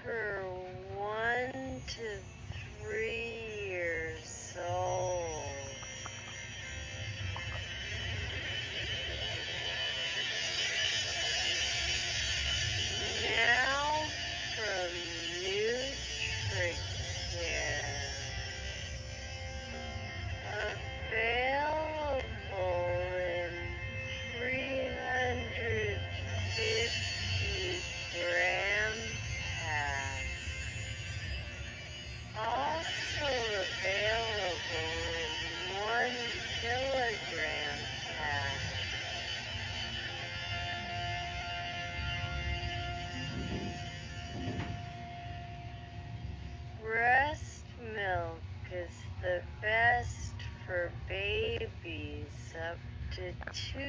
for 1 to 3 years old. Now from NutriCare. Available in 350-gram packs. Also available in 1 kilogram packs. Breast milk is the best for babies up to 2